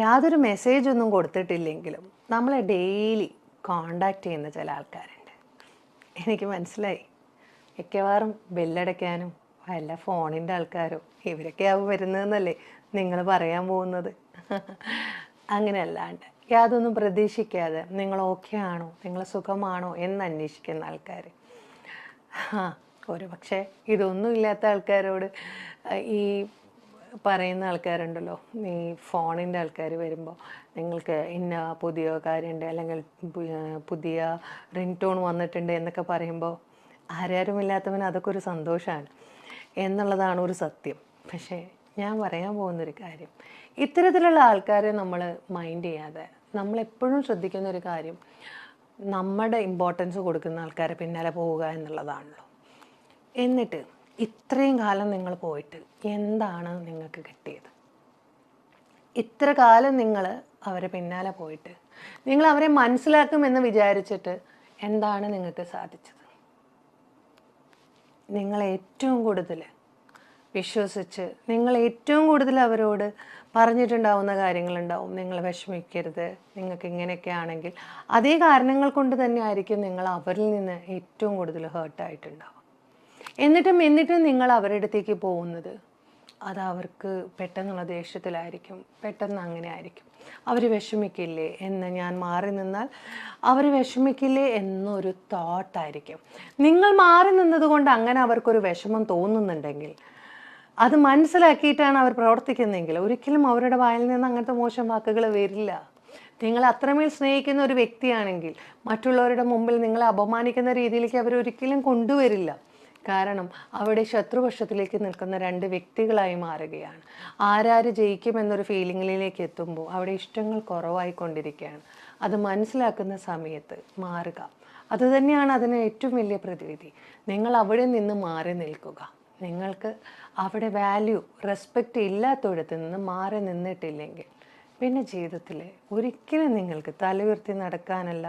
യാതൊരു മെസ്സേജൊന്നും കൊടുത്തിട്ടില്ലെങ്കിലും നമ്മളെ daily contact ചെയ്യുന്ന ചില ആൾക്കാരുണ്ട്. എനിക്ക് മനസ്സിലായി, മിക്കവാറും ബെല്ലടയ്ക്കാനും വല്ല ഫോണിൻ്റെ ആൾക്കാരോ ഇവരൊക്കെയാവും വരുന്നതെന്നല്ലേ നിങ്ങൾ പറയാൻ പോകുന്നത്. അങ്ങനെയല്ലാണ്ട് യാതൊന്നും പ്രതീക്ഷിക്കാതെ നിങ്ങൾ ഓക്കെ ആണോ, നിങ്ങൾ സുഖമാണോ എന്ന് അന്വേഷിക്കുന്ന ആൾക്കാർ. ഒരു പക്ഷേ ഇതൊന്നും ഇല്ലാത്ത ആൾക്കാരോട് ഈ പറയുന്ന ആൾക്കാരുണ്ടല്ലോ, ഈ ഫോണിൻ്റെ ആൾക്കാർ വരുമ്പോൾ നിങ്ങൾക്ക് ഇന്ന പുതിയ കാര്യമുണ്ട് അല്ലെങ്കിൽ പുതിയ റിംഗ് ടോൺ വന്നിട്ടുണ്ട് എന്നൊക്കെ പറയുമ്പോൾ ആരാരുമില്ലാത്തവന് അതൊക്കെ ഒരു സന്തോഷമാണ് എന്നുള്ളതാണ് ഒരു സത്യം. പക്ഷേ ഞാൻ പറയാൻ പോകുന്നൊരു കാര്യം, ഇത്തരത്തിലുള്ള ആൾക്കാരെ നമ്മൾ മൈൻഡ് ചെയ്യാതെ നമ്മളെപ്പോഴും ശ്രദ്ധിക്കുന്ന ഒരു കാര്യം നമ്മുടെ ഇമ്പോർട്ടൻസ് കൊടുക്കുന്ന ആൾക്കാരെ പിന്നാലെ പോവുക എന്നുള്ളതാണല്ലോ. എന്നിട്ട് ഇത്രയും കാലം നിങ്ങൾ പോയിട്ട് എന്താണ് നിങ്ങൾക്ക് കിട്ടിയത്? ഇത്ര കാലം നിങ്ങൾ അവരെ പിന്നാലെ പോയിട്ട് നിങ്ങൾ അവരെ മനസ്സിലാക്കുമെന്ന് വിചാരിച്ചിട്ട് എന്താണ് നിങ്ങൾക്ക് സാധിച്ചത്? നിങ്ങൾ ഏറ്റവും കൂടുതൽ വിശ്വസിച്ച് നിങ്ങൾ ഏറ്റവും കൂടുതൽ അവരോട് പറഞ്ഞിട്ടുണ്ടാവുന്ന കാര്യങ്ങളുണ്ടാവും. നിങ്ങൾ വിഷമിക്കരുത്, നിങ്ങൾക്ക് ഇങ്ങനെയൊക്കെ ആണെങ്കിൽ അതേ കാരണങ്ങൾ കൊണ്ട് തന്നെ ആയിരിക്കും നിങ്ങൾ അവരിൽ നിന്ന് ഏറ്റവും കൂടുതൽ ഹേർട്ടായിട്ടുണ്ടാവും. എന്നിട്ടും നിങ്ങൾ അവരുടെ അടുത്തേക്ക് പോകുന്നത് അത് അവർക്ക് പെട്ടെന്നുള്ള ദേഷ്യത്തിലായിരിക്കും, പെട്ടെന്ന് അങ്ങനെ ആയിരിക്കും. അവർ വിഷമിക്കില്ലേ എന്ന് ഞാൻ മാറി നിന്നാൽ അവർ വിഷമിക്കില്ലേ എന്നൊരു തോട്ടായിരിക്കും. നിങ്ങൾ മാറി നിന്നതുകൊണ്ട് അങ്ങനെ അവർക്കൊരു വിഷമം തോന്നുന്നുണ്ടെങ്കിൽ, അത് മനസ്സിലാക്കിയിട്ടാണ് അവർ പ്രവർത്തിക്കുന്നതെങ്കിൽ ഒരിക്കലും അവരുടെ വായിൽ നിന്ന് അങ്ങനത്തെ മോശം വാക്കുകൾ വരില്ല. നിങ്ങൾ അത്രമേൽ സ്നേഹിക്കുന്ന ഒരു വ്യക്തിയാണെങ്കിൽ മറ്റുള്ളവരുടെ മുമ്പിൽ നിങ്ങളെ അപമാനിക്കുന്ന രീതിയിലേക്ക് അവരൊരിക്കലും കൊണ്ടുവരില്ല. കാരണം അവിടെ ശത്രുപക്ഷത്തിലേക്ക് നിൽക്കുന്ന രണ്ട് വ്യക്തികളായി മാറുകയാണ്. ആരാര് ജയിക്കുമെന്നൊരു ഫീലിങ്ങിലേക്ക് എത്തുമ്പോൾ അവിടെ ഇഷ്ടങ്ങൾ കുറവായിക്കൊണ്ടിരിക്കുകയാണ്. അത് മനസ്സിലാക്കുന്ന സമയത്ത് മാറുക, അതുതന്നെയാണ് അതിന് ഏറ്റവും വലിയ പ്രതിവിധി. നിങ്ങൾ അവിടെ നിന്ന് മാറി നിൽക്കുക. നിങ്ങൾക്ക് അവിടെ വാല്യൂ, റെസ്പെക്റ്റ് ഇല്ലാത്തടത്ത് നിന്ന് മാറി നിന്നിട്ടില്ലെങ്കിൽ പിന്നെ ജീവിതത്തിൽ ഒരിക്കലും നിങ്ങൾക്ക് തലയുയർത്തി നടക്കാനല്ല,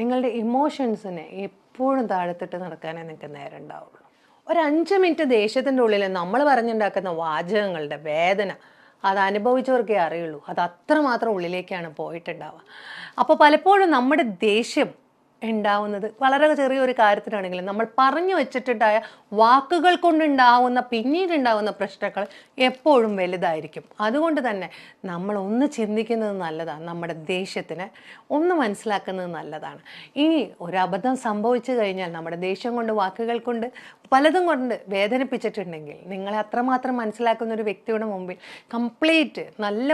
നിങ്ങളുടെ ഇമോഷൻസിനെ എപ്പോഴും താഴത്തിട്ട് നടക്കാനേ നിങ്ങൾക്ക് നേരം ഉണ്ടാവുള്ളൂ. ഒരു 5 മിനിറ്റ് ദേഷ്യത്തിൻ്റെ ഉള്ളിൽ നമ്മൾ പറഞ്ഞുണ്ടാക്കുന്ന വാചകങ്ങളുടെ വേദന അത് അനുഭവിച്ചവർക്കേ അറിയുള്ളൂ. അത് അത്രമാത്രം ഉള്ളിലേക്കാണ് പോയിട്ടുണ്ടാവുക. അപ്പോൾ പലപ്പോഴും നമ്മുടെ ദേഷ്യം ഉണ്ടാവുന്നത് വളരെ ചെറിയൊരു കാര്യത്തിനാണെങ്കിലും നമ്മൾ പറഞ്ഞു വെച്ചിട്ടുണ്ടായ വാക്കുകൾ കൊണ്ടുണ്ടാവുന്ന പിന്നീടുണ്ടാവുന്ന പ്രശ്നങ്ങൾ എപ്പോഴും വലുതായിരിക്കും. അതുകൊണ്ട് തന്നെ നമ്മൾ ഒന്ന് ചിന്തിക്കുന്നത് നല്ലതാണ്, നമ്മുടെ ദേഷ്യത്തിന് ഒന്ന് മനസ്സിലാക്കുന്നത് നല്ലതാണ്. ഇനി ഒരു അബദ്ധം സംഭവിച്ചു കഴിഞ്ഞാൽ നമ്മുടെ ദേഷ്യം കൊണ്ട്, വാക്കുകൾ കൊണ്ട്, പലതും കൊണ്ട് വേദനിപ്പിച്ചിട്ടുണ്ടെങ്കിൽ നിങ്ങളെ അത്രമാത്രം മനസ്സിലാക്കുന്ന ഒരു വ്യക്തിയുടെ മുമ്പിൽ കംപ്ലീറ്റ് നല്ല